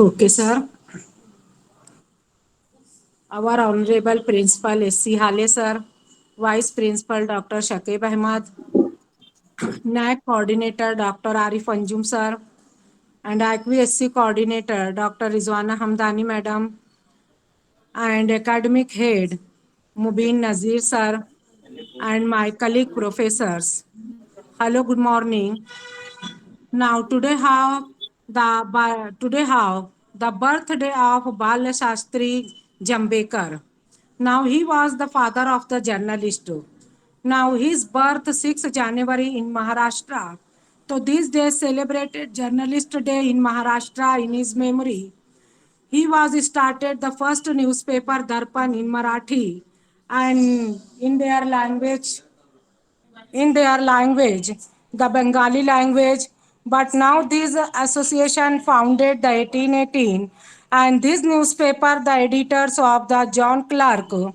Okay, sir. Our Honorable Principal S.C. Hale, sir. Vice Principal Dr. Shakib Ahmad. NAC Coordinator Dr. Arif Anjum, sir. And IQSC Coordinator Dr. Rizwana Hamdani, madam. And Academic Head Mubin Nazir, sir. And my colleague professors. Hello, good morning. Now today have the birthday of Bal Shastri Jambekar. Now he was the father of the journalist. Now his birth 6 January in Maharashtra. So these days celebrated Journalist Day in Maharashtra in his memory. He was started the first newspaper Darpan in Marathi and in their language, the Bengali language. But now this association founded the 1818, and this newspaper, the editors of the John Clark,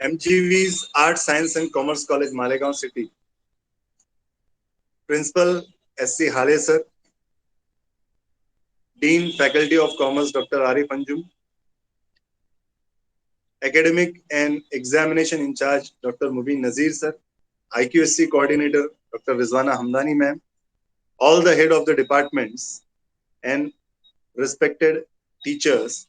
MGV's Art, Science and Commerce College, Malegaon City. Principal S.C. Hale sir. Dean, Faculty of Commerce, Dr. Arif Anjum. Academic and Examination in Charge, Dr. Mubin Nazir sir. IQSC Coordinator, Dr. Rizwana Hamdani ma'am. All the head of the departments and respected teachers.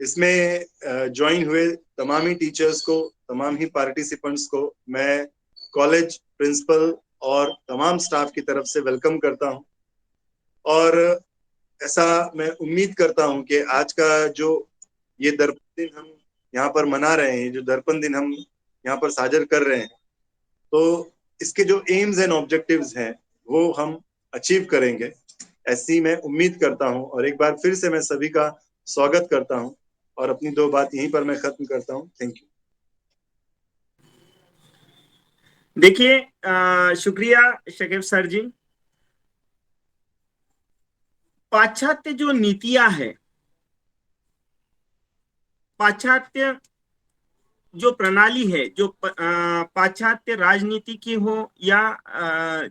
اس میں join ہوئے تمام ہی teachers کو، تمام ہی participants کو میں college principal اور تمام staff کی طرف سے ویلکم کرتا ہوں. اور ایسا میں امید کرتا ہوں کہ آج کا جو یہ درپن دن ہم یہاں پر منا رہے ہیں، جو درپن دن ہم یہاں پر ساجر کر رہے ہیں، تو اس کے جو ایمز اینڈ آبجیکٹیوز ہیں وہ ہم اچیو کریں گے، ایسی میں امید کرتا ہوں. اور ایک بار پھر سے میں سبھی کا سواگت کرتا ہوں اور اپنی 2 بات یہیں پر میں ختم کرتا ہوں. Thank you. دیکھیے شکریہ شکیب سر جی. پاچھاتیہ جو نیتیاں ہے، پاچھاتیہ جو پرنالی ہے، جو پاچھاتیہ راجنیتی کی ہو یا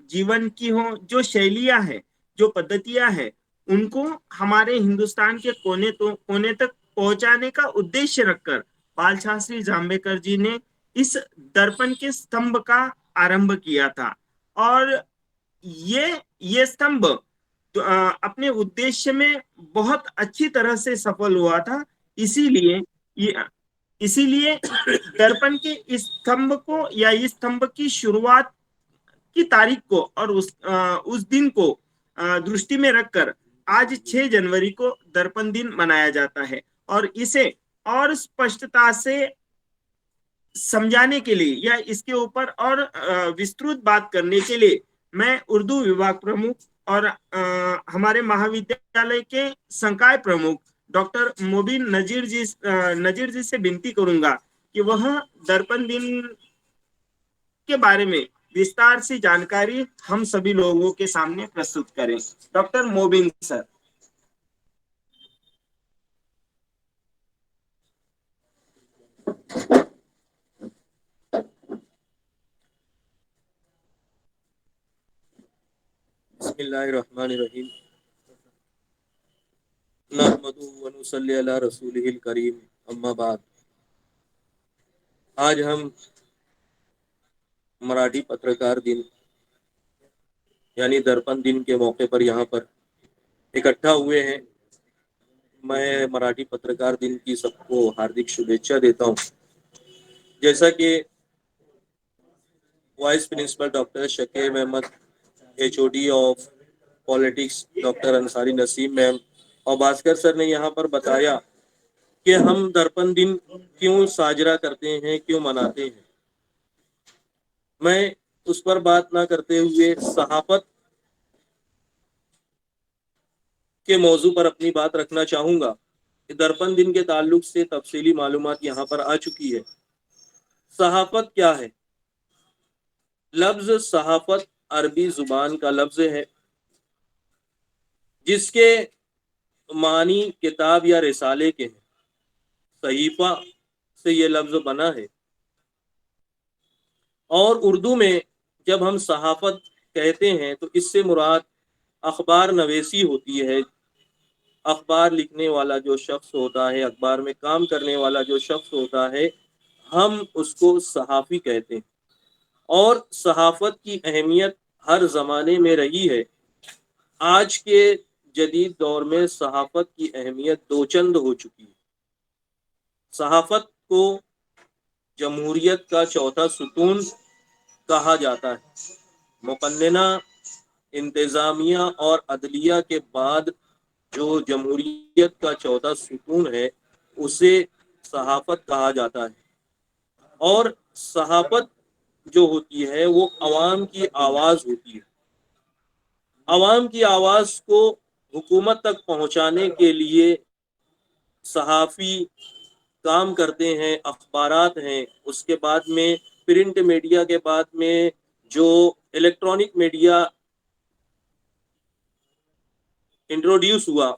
جیون کی ہو، جو شیلیاں ہیں، جو پدھتیاں ہیں، ان کو ہمارے ہندوستان کے کونے تک پہنچانے کا ادیش رکھ کر بال شاستری جامبیکر جی نے اس درپن کے ستمبھ کا آرمبھ کیا تھا. اور یہ ستمبھ اپنے ادیش میں بہت اچھی طرح سے سفل ہوا تھا. اسی لیے درپن کے اس ستمبھ کو یا اس ستمبھ کی شروعات کی تاریخ کو اور اس دن کو درشٹی میں رکھ کر آج 6 جنوری کو درپن دن منایا جاتا ہے. اور اسے اور اسپشٹتا سے سمجھانے کے لیے یا اس کے اوپر اور وسترت بات کرنے کے لیے میں اردو وبھاگ پرمکھ اور ہمارے مہاودیالیہ کے سنکای پرمکھ ڈاکٹر مبین نذیر جی سے بنتی کروں گا کہ وہ درپن دن کے بارے میں وستار سے جانکاری ہم سبھی لوگوں کے سامنے پرستت کریں. ڈاکٹر موبین سر. بسم اللہ الرحمن الرحیم. نحمدہ و نصلی علی رسولہ الکریم. اما بعد. آج ہم مراٹھی پترکار دن یعنی درپن دن کے موقع پر یہاں پر اکٹھا ہوئے ہیں. میں مراٹھی پترکار دن کی سب کو ہاردک شبھیچھا دیتا ہوں. جیسا کہ vice principal doctor Shakeeb Ahmed, HOD of politics doctor Ansari Naseem ma'am اور بھاسکر سر نے یہاں پر بتایا کہ ہم درپن دن کیوں ساجرہ کرتے ہیں، کیوں مناتے ہیں. میں اس پر بات نہ کرتے ہوئے صحافت کے موضوع پر اپنی بات رکھنا چاہوں گا. درپن دن کے تعلق سے تفصیلی معلومات یہاں پر آ چکی ہے. صحافت کیا ہے؟ لفظ صحافت عربی زبان کا لفظ ہے جس کے معنی کتاب یا رسالے کے ہیں. صحیفہ سے یہ لفظ بنا ہے. اور اردو میں جب ہم صحافت کہتے ہیں تو اس سے مراد اخبار نویسی ہوتی ہے. اخبار لکھنے والا جو شخص ہوتا ہے، اخبار میں کام کرنے والا جو شخص ہوتا ہے، ہم اس کو صحافی کہتے ہیں. اور صحافت کی اہمیت ہر زمانے میں رہی ہے. آج کے جدید دور میں صحافت کی اہمیت دوچند ہو چکی ہے. صحافت کو جمہوریت کا چوتھا ستون کہا جاتا ہے. مقننہ، انتظامیہ اور عدلیہ کے بعد جو جمہوریت کا چوتھا ستون ہے اسے صحافت کہا جاتا ہے. اور صحافت جو ہوتی ہے وہ عوام کی آواز ہوتی ہے. عوام کی آواز کو حکومت تک پہنچانے کے لیے صحافی کام کرتے ہیں. اخبارات ہیں، اس کے بعد میں پرنٹ میڈیا کے بعد میں جو الیکٹرانک میڈیا انٹروڈیوس ہوا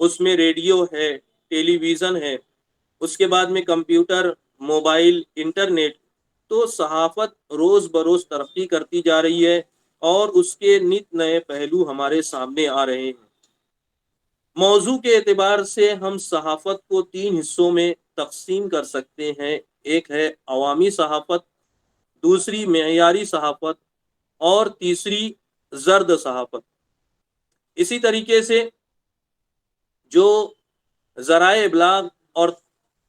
اس میں ریڈیو ہے، ٹیلی ویژن ہے، اس کے بعد میں کمپیوٹر، موبائل، انٹرنیٹ. تو صحافت روز بروز ترقی کرتی جا رہی ہے اور اس کے نت نئے پہلو ہمارے سامنے آ رہے ہیں. موضوع کے اعتبار سے ہم صحافت کو 3 حصوں میں تقسیم کر سکتے ہیں. ایک ہے عوامی صحافت، دوسری معیاری صحافت اور تیسری زرد صحافت. اسی طریقے سے جو ذرائع ابلاغ اور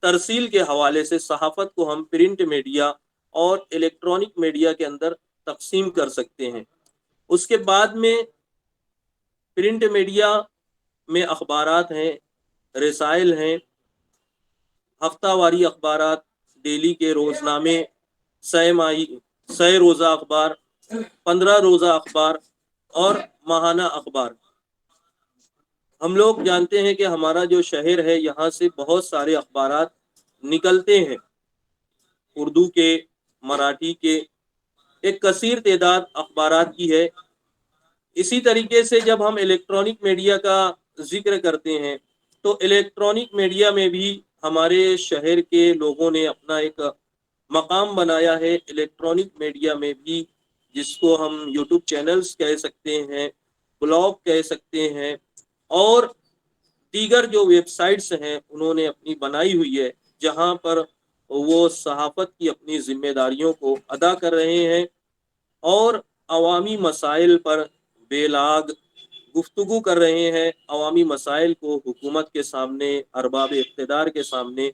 ترسیل کے حوالے سے صحافت کو ہم پرنٹ میڈیا اور الیکٹرانک میڈیا کے اندر تقسیم کر سکتے ہیں۔ اس کے بعد میں پرنٹ میڈیا میں اخبارات ہیں، رسائل ہیں، ہفتہ واری اخبارات، ڈیلی کے روزنامے، سہ روزہ اخبار، 15 روزہ اخبار اور ماہانہ اخبار۔ ہم لوگ جانتے ہیں کہ ہمارا جو شہر ہے یہاں سے بہت سارے اخبارات نکلتے ہیں، اردو کے، مراٹھی کے، ایک کثیر تعداد اخبارات کی ہے۔ اسی طریقے سے جب ہم الیکٹرانک میڈیا کا ذکر کرتے ہیں تو الیکٹرانک میڈیا میں بھی ہمارے شہر کے لوگوں نے اپنا ایک مقام بنایا ہے۔ الیکٹرانک میڈیا میں بھی، جس کو ہم یوٹیوب چینلز کہہ سکتے ہیں، بلاگ کہہ سکتے ہیں، اور دیگر جو ویب سائٹس ہیں انہوں نے اپنی بنائی ہوئی ہے، جہاں پر وہ صحافت کی اپنی ذمہ داریوں کو ادا کر رہے ہیں اور عوامی مسائل پر بے لاگ گفتگو کر رہے ہیں، عوامی مسائل کو حکومت کے سامنے، ارباب اقتدار کے سامنے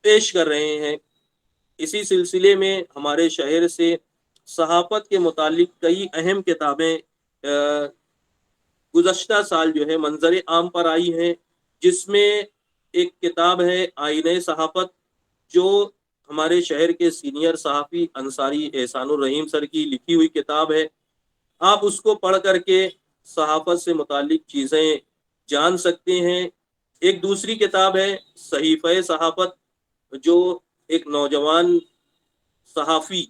پیش کر رہے ہیں۔ اسی سلسلے میں ہمارے شہر سے صحافت کے متعلق کئی اہم کتابیں گزشتہ سال جو ہے منظر عام پر آئی ہیں، جس میں ایک کتاب ہے آئینہ صحافت، جو ہمارے شہر کے سینئر صحافی انصاری احسان الرحیم سر کی لکھی ہوئی کتاب ہے۔ آپ اس کو پڑھ کر کے صحافت سے متعلق چیزیں جان سکتے ہیں۔ ایک دوسری کتاب ہے صحیفہ صحافت، جو ایک نوجوان صحافی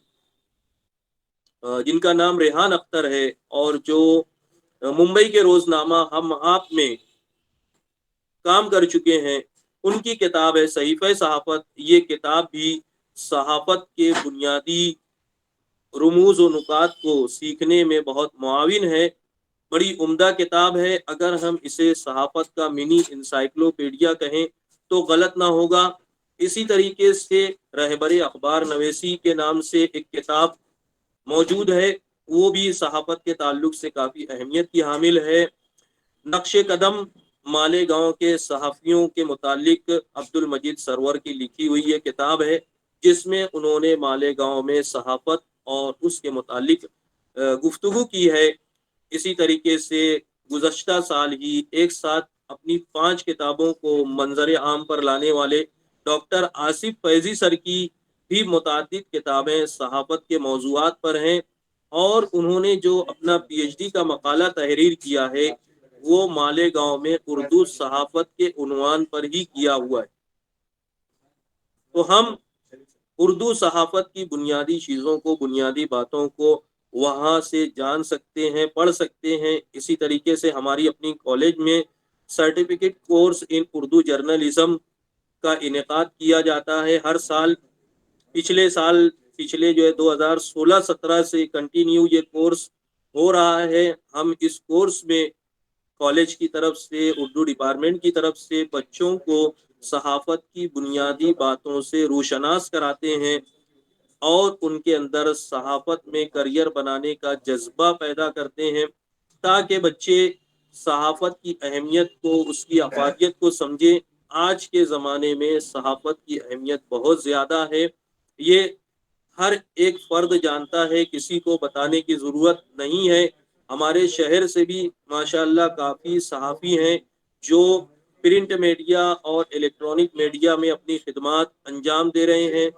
جن کا نام ریحان اختر ہے اور جو ممبئی کے روزنامہ ہم آپ میں کام کر چکے ہیں، ان کی کتاب ہے صحیفہ صحافت۔ یہ کتاب بھی صحافت کے بنیادی رموز و نکات کو سیکھنے میں بہت معاون ہے، بڑی عمدہ کتاب ہے۔ اگر ہم اسے صحافت کا منی انسائکلوپیڈیا کہیں تو غلط نہ ہوگا۔ اسی طریقے سے رہبر اخبار نویسی کے نام سے ایک کتاب موجود ہے، وہ بھی صحافت کے تعلق سے کافی اہمیت کی حامل ہے۔ نقش قدم مالیگاؤں کے صحافیوں کے متعلق عبد المجید سرور کی لکھی ہوئی یہ کتاب ہے، جس میں انہوں نے مالیگاؤں میں صحافت اور اس کے متعلق گفتگو کی ہے۔ اسی طریقے سے گزشتہ سال ہی ایک ساتھ اپنی 5 کتابوں کو منظر عام پر لانے والے ڈاکٹر آصف فیضی سر کی بھی متعدد کتابیں صحافت کے موضوعات پر ہیں، اور انہوں نے جو اپنا پی ایچ ڈی کا مقالہ تحریر کیا ہے وہ مالیگاؤں میں اردو صحافت کے عنوان پر ہی کیا ہوا ہے۔ تو ہم اردو صحافت کی بنیادی چیزوں کو، بنیادی باتوں کو وہاں سے جان سکتے ہیں، پڑھ سکتے ہیں۔ اسی طریقے سے ہماری اپنی کالج میں سرٹیفکیٹ کورس ان اردو جرنلزم کا انعقاد کیا جاتا ہے ہر سال۔ پچھلے جو ہے 2016-17 سے کنٹینیو یہ کورس ہو رہا ہے۔ ہم اس کورس میں کالج کی طرف سے، اردو ڈپارٹمنٹ کی طرف سے بچوں کو صحافت کی بنیادی باتوں سے روشناس کراتے ہیں اور ان کے اندر صحافت میں کریئر بنانے کا جذبہ پیدا کرتے ہیں، تاکہ بچے صحافت کی اہمیت کو، اس کی افادیت کو سمجھیں۔ آج کے زمانے میں صحافت کی اہمیت بہت زیادہ ہے، یہ ہر ایک فرد جانتا ہے، کسی کو بتانے کی ضرورت نہیں ہے۔ ہمارے شہر سے بھی ماشاءاللہ کافی صحافی ہیں جو پرنٹ میڈیا اور الیکٹرانک میڈیا میں اپنی خدمات انجام دے رہے ہیں۔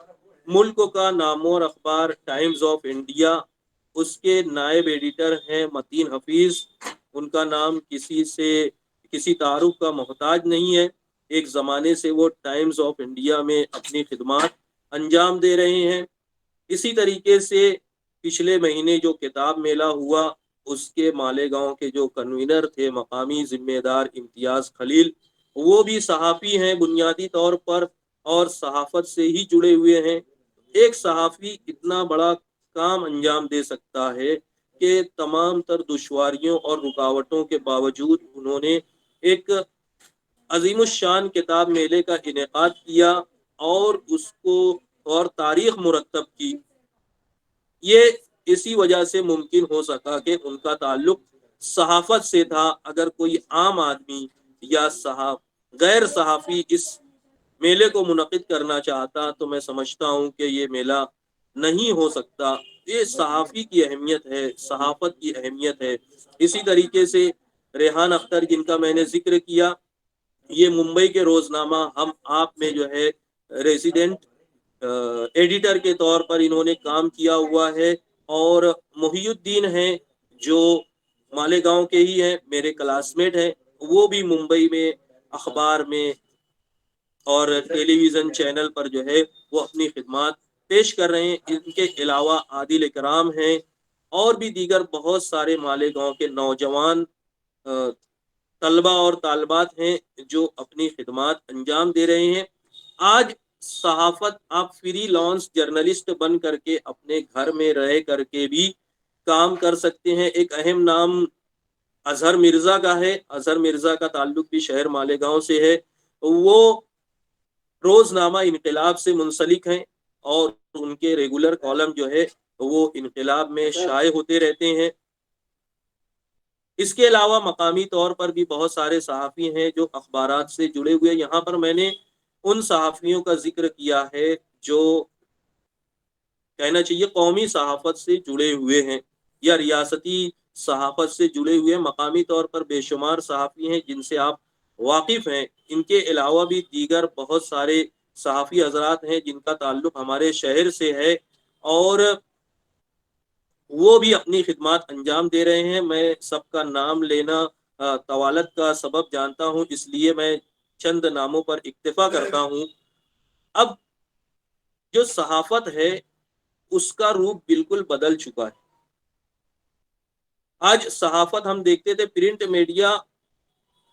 ملک کا نامور اخبار ٹائمز آف انڈیا، اس کے نائب ایڈیٹر ہیں متین حفیظ۔ ان کا نام کسی تعارف کا محتاج نہیں ہے، ایک زمانے سے وہ ٹائمز آف انڈیا میں اپنی خدمات انجام دے رہے ہیں۔ اسی طریقے سے پچھلے مہینے جو کتاب میلہ ہوا، اس کے مالیگاؤں کے جو کنوینر تھے مقامی ذمہ دار امتیاز خلیل، وہ بھی صحافی ہیں بنیادی طور پر اور صحافت سے ہی جڑے ہوئے ہیں۔ ایک صحافی اتنا بڑا کام انجام دے سکتا ہے کہ تمام تر دشواریوں اور رکاوٹوں کے باوجود انہوں نے ایک عظیم الشان کتاب میلے کا انعقاد کیا اور اس کو اور تاریخ مرتب کی۔ یہ اسی وجہ سے ممکن ہو سکا کہ ان کا تعلق صحافت سے تھا۔ اگر کوئی عام آدمی یا غیر صحافی اس میلے کو منعقد کرنا چاہتا تو میں سمجھتا ہوں کہ یہ میلہ نہیں ہو سکتا۔ یہ صحافی کی اہمیت ہے، صحافت کی اہمیت ہے۔ اسی طریقے سے ریحان اختر جن کا میں نے ذکر کیا، یہ ممبئی کے روزنامہ ہم آپ میں جو ہے ریزیڈنٹ ایڈیٹر کے طور پر انہوں نے کام کیا ہوا ہے، اور محی الدین ہیں جو مالیگاؤں کے ہی ہیں، میرے کلاس میٹ ہیں، وہ بھی ممبئی میں اخبار میں اور ٹیلی ویژن چینل پر جو ہے وہ اپنی خدمات پیش کر رہے ہیں۔ ان کے علاوہ عادل اکرام ہیں، اور بھی دیگر بہت سارے مالیگاؤں کے نوجوان طلبہ اور طالبات ہیں جو اپنی خدمات انجام دے رہے ہیں۔ آج صحافت، آپ فری لانس جرنلسٹ بن کر کے اپنے گھر میں رہ کر کے بھی کام کر سکتے ہیں۔ ایک اہم نام اظہر مرزا کا ہے، اظہر مرزا کا تعلق بھی شہر مالیگاؤں سے ہے، وہ روزنامہ انقلاب سے منسلک ہیں، اور ان کے ریگولر کالم جو ہے وہ انقلاب میں شائع ہوتے رہتے ہیں۔ اس کے علاوہ مقامی طور پر بھی بہت سارے صحافی ہیں جو اخبارات سے جڑے ہوئے۔ یہاں پر میں نے ان صحافیوں کا ذکر کیا ہے جو کہنا چاہیے قومی صحافت سے جڑے ہوئے ہیں یا ریاستی صحافت سے جڑے ہوئے ہیں۔ مقامی طور پر بے شمار صحافی ہیں جن سے آپ واقف ہیں۔ ان کے علاوہ بھی دیگر بہت سارے صحافی حضرات ہیں جن کا تعلق ہمارے شہر سے ہے، اور وہ بھی اپنی خدمات انجام دے رہے ہیں۔ میں سب کا نام لینا طوالت کا سبب جانتا ہوں، اس لیے میں چند ناموں پر اکتفا کرتا ہوں۔ اب جو صحافت ہے اس کا روپ بالکل بدل چکا ہے۔ آج صحافت ہم دیکھتے تھے پرنٹ میڈیا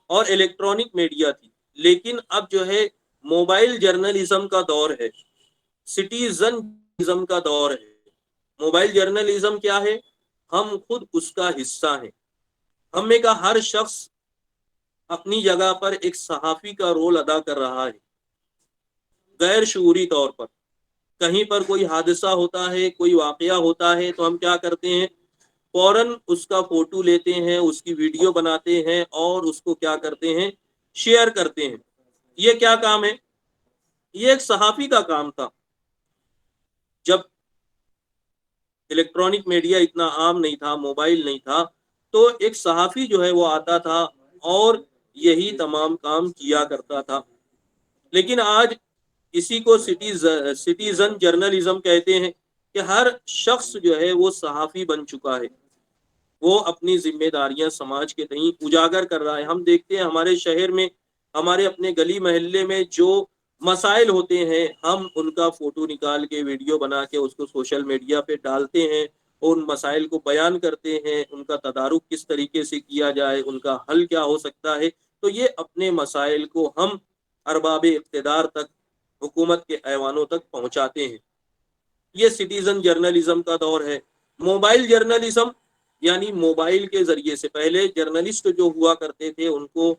اور الیکٹرانک میڈیا تھی، لیکن اب جو ہے موبائل جرنلزم کا دور ہے، سٹیزنزم کا دور ہے۔ موبائل جرنلزم کیا ہے؟ ہم خود اس کا حصہ ہیں۔ ہم میں کا ہر شخص اپنی جگہ پر ایک صحافی کا رول ادا کر رہا ہے، غیر شعوری طور پر۔ کہیں پر کوئی حادثہ ہوتا ہے، کوئی واقعہ ہوتا ہے، تو ہم کیا کرتے ہیں؟ فوراً اس کا فوٹو لیتے ہیں، اس کی ویڈیو بناتے ہیں، اور اس کو کیا کرتے ہیں؟ شیئر کرتے ہیں۔ یہ کیا کام ہے؟ یہ ایک صحافی کا کام تھا۔ جب الیکٹرانک میڈیا اتنا عام نہیں تھا، موبائل نہیں تھا، تو ایک صحافی جو ہے وہ آتا تھا اور یہی تمام کام کیا کرتا تھا۔ لیکن آج اسی کو سٹیزن جرنلزم کہتے ہیں کہ ہر شخص جو ہے وہ صحافی بن چکا ہے، وہ اپنی ذمہ داریاں سماج کے تئیں اجاگر کر رہا ہے۔ ہم دیکھتے ہیں ہمارے شہر میں، ہمارے اپنے گلی محلے میں جو مسائل ہوتے ہیں، ہم ان کا فوٹو نکال کے ویڈیو بنا کے اس کو سوشل میڈیا پہ ڈالتے ہیں، اور ان مسائل کو بیان کرتے ہیں، ان کا تدارک کس طریقے سے کیا جائے، ان کا حل کیا ہو سکتا ہے۔ تو یہ اپنے مسائل کو ہم ارباب اقتدار تک، حکومت کے ایوانوں تک پہنچاتے ہیں۔ یہ سٹیزن جرنلزم کا دور ہے۔ موبائل جرنلزم یعنی موبائل کے ذریعے سے، پہلے جرنلسٹ جو ہوا کرتے تھے ان کو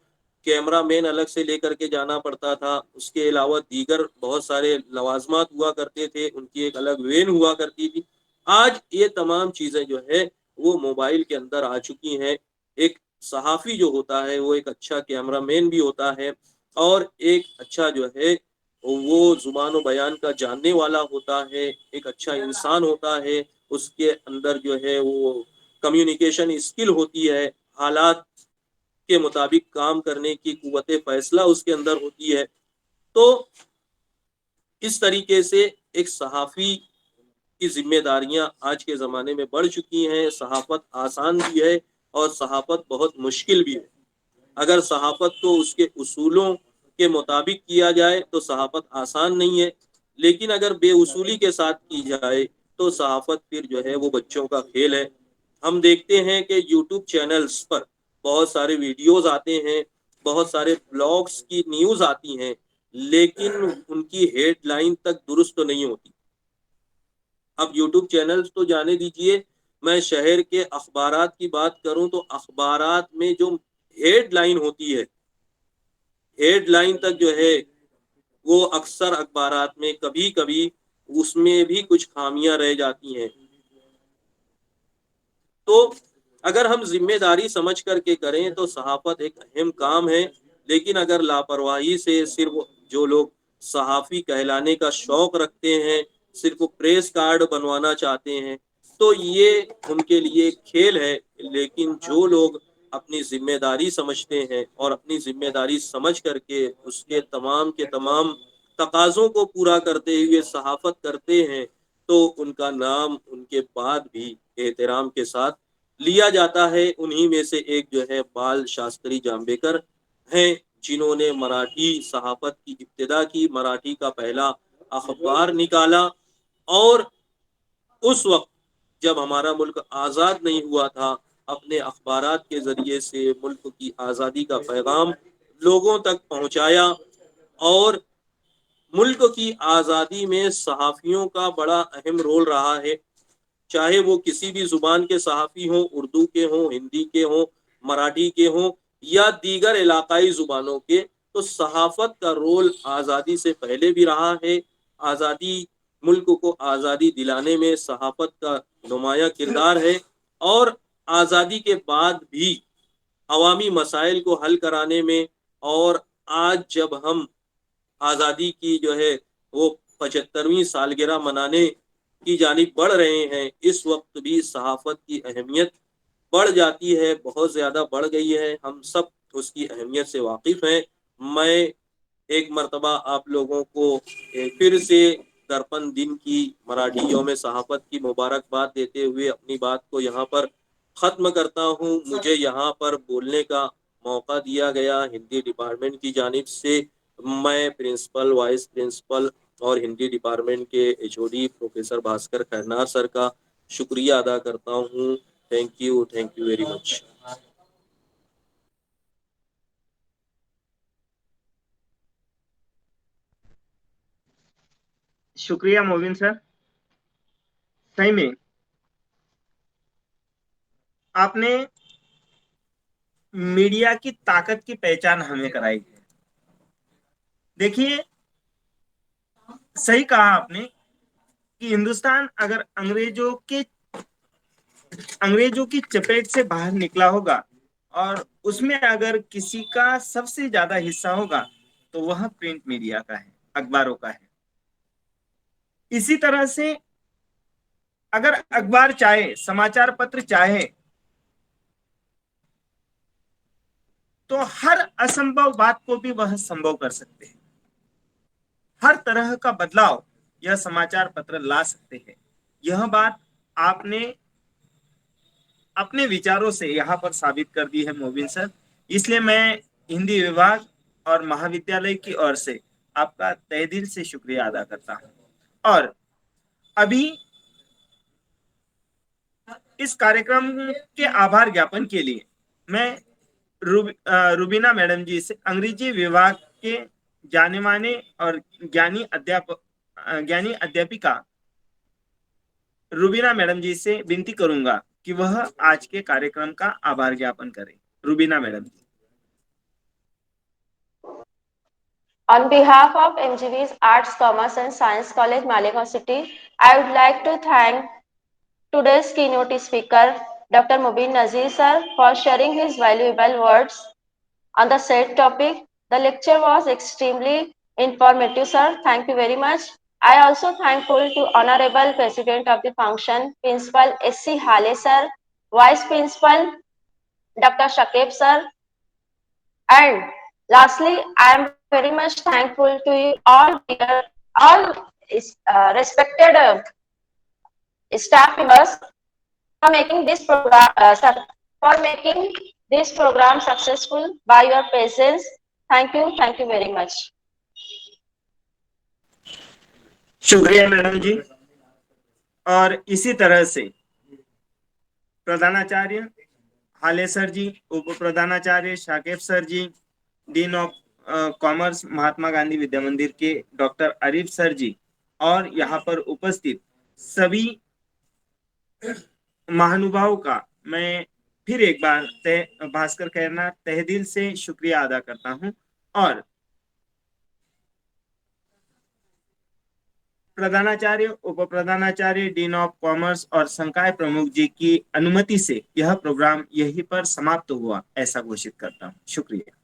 کیمرہ مین الگ سے لے کر کے جانا پڑتا تھا، اس کے علاوہ دیگر بہت سارے لوازمات ہوا کرتے تھے، ان کی ایک الگ وین ہوا کرتی تھی۔ آج یہ تمام چیزیں جو ہے وہ موبائل کے اندر آ چکی ہیں۔ ایک صحافی جو ہوتا ہے وہ ایک اچھا کیمرہ مین بھی ہوتا ہے، اور ایک اچھا جو ہے وہ زبان و بیان کا جاننے والا ہوتا ہے، ایک اچھا انسان ہوتا ہے، اس کے اندر جو ہے وہ کمیونیکیشن اسکل ہوتی ہے، حالات کے مطابق کام کرنے کی قوت فیصلہ اس کے اندر ہوتی ہے۔ تو اس طریقے سے ایک صحافی کی ذمہ داریاں آج کے زمانے میں بڑھ چکی ہیں۔ صحافت آسان بھی ہے اور صحافت بہت مشکل بھی ہے۔ اگر صحافت کو اس کے اصولوں کے مطابق کیا جائے تو صحافت آسان نہیں ہے، لیکن اگر بے اصولی کے ساتھ کی جائے تو صحافت پھر جو ہے وہ بچوں کا کھیل ہے۔ ہم دیکھتے ہیں کہ یوٹیوب چینلز پر بہت سارے ویڈیوز آتے ہیں، بہت سارے بلاگز کی نیوز آتی ہیں، لیکن ان کی ہیڈ لائن تک درست نہیں ہوتی۔ اب یوٹیوب چینلز تو جانے دیجئے، میں شہر کے اخبارات کی بات کروں تو اخبارات میں جو ہیڈ لائن ہوتی ہے، ہیڈ لائن تک جو ہے وہ اکثر اخبارات میں کبھی کبھی اس میں بھی کچھ خامیاں رہ جاتی ہیں۔ تو اگر ہم ذمہ داری سمجھ کر کے کریں تو صحافت ایک اہم کام ہے، لیکن اگر لاپرواہی سے صرف جو لوگ صحافی کہلانے کا شوق رکھتے ہیں، صرف پریس کارڈ بنوانا چاہتے ہیں، تو یہ ان کے لیے کھیل ہے۔ لیکن جو لوگ اپنی ذمہ داری سمجھتے ہیں اور اپنی ذمہ داری سمجھ کر کے اس کے تمام تقاضوں کو پورا کرتے ہوئے صحافت کرتے ہیں، تو ان کا نام ان کے بعد بھی احترام کے ساتھ لیا جاتا ہے۔ انہی میں سے ایک جو ہے بال شاستری جامبیکر ہیں، جنہوں نے مراٹھی صحافت کی ابتدا کی، مراٹھی کا پہلا اخبار نکالا، اور اس وقت جب ہمارا ملک آزاد نہیں ہوا تھا، اپنے اخبارات کے ذریعے سے ملک کی آزادی کا پیغام لوگوں تک پہنچایا، اور ملک کی آزادی میں صحافیوں کا بڑا اہم رول رہا ہے، چاہے وہ کسی بھی زبان کے صحافی ہوں، اردو کے ہوں، ہندی کے ہوں، مراٹھی کے ہوں، یا دیگر علاقائی زبانوں کے۔ تو صحافت کا رول آزادی سے پہلے بھی رہا ہے، ملک کو آزادی دلانے میں صحافت کا نمایاں کردار ہے، اور آزادی کے بعد بھی عوامی مسائل کو حل کرانے میں، اور آج جب ہم آزادی کی جو ہے وہ 75ویں سالگرہ منانے کی جانب بڑھ رہے ہیں، اس وقت بھی صحافت کی اہمیت بڑھ جاتی ہے، بہت زیادہ بڑھ گئی ہے، ہم سب اس کی اہمیت سے واقف ہیں۔ میں ایک مرتبہ آپ لوگوں کو پھر سے درپن دن کی مراٹھی یوم صحافت کی مبارکباد دیتے ہوئے اپنی بات کو یہاں پر ختم کرتا ہوں۔ مجھے یہاں پر بولنے کا موقع دیا گیا ہندی ڈپارٹمنٹ کی جانب سے، میں پرنسپل، وائس پرنسپل اور ہندی ڈپارٹمنٹ کے H O D professor Bhaskar Kharnar sir کا شکریہ ادا کرتا ہوں۔ Thank you very much. شکریہ موبن سر، صحیح میں آپ نے میڈیا کی طاقت کی پہچان ہمیں کرائی ہے۔ دیکھیے، صحیح کہا آپ نے کہ ہندوستان اگر انگریزوں کی چپیٹ سے باہر نکلا ہوگا، اور اس میں اگر کسی کا سب سے زیادہ حصہ ہوگا تو وہ پرنٹ میڈیا کا ہے، اخباروں کا ہے۔ اسی طرح سے اگر اخبار چاہے، سماچار پتر چاہے، تو ہر اسمبھو بات کو بھی وہ سمبھو کر سکتے ہیں۔ ہر طرح کا بدلاؤ یہ سماچار پتر لا سکتے ہیں۔ یہ بات آپ نے اپنے وچاروں سے یہاں پر ثابت کر دی ہے موبن سر، اس لیے میں ہندی وبھاگ اور مہاودیالیہ کی اور سے آپ کا تہ دل سے شکریہ ادا کرتا ہوں۔ اور ابھی اس کاریکرم کے آبھار جاپن کے لیے میں روبینہ میڈم جی سے، انگریزی وبھاگ کے جانے مانے اور جانی ادھیاپکا روبینہ میڈم جی سے بنتی کروں گا کہ وہ آج کے کاریکرم کا آبھار جاپن کریں۔ Rubina madam ji. On behalf of MGV's Arts, Commerce and Science College, Malegaon City, I would like to thank today's keynote speaker, Dr. Mubin Nazir sir, for sharing his valuable words on the said topic. The lecture was extremely informative, sir. Thank you very much. I also thankful to Honorable President of the function, Principal S.C. Hale sir, Vice Principal Dr. Shakib sir, and lastly, I am very much thankful to you all, respected staff members for making this program successful by your presence. Thank you very much. شکریہ madam جی۔ اور اسی طرح سے پردھاناچاریہ ہالے سر جی، اپ پردھاناچاریہ شاکیب سر جی، ڈین of commerce Mahatma Gandhi ودیا مندر کے doctor عریف سر جی، اور یہاں پر اپستھت سبھی مہانبھاؤں کا میں پھر ایک بار بھاسکر کھرنار تہ دل سے شکریہ ادا کرتا ہوں۔ اور پردھاناچاریہ، اپ پردھاناچاریہ، ڈین آف کامرس اور سنکائے پرمکھ جی کی انمتی سے یہ پروگرام یہیں پر سماپت ہوا ایسا گھوشت کرتا ہوں۔ شکریہ۔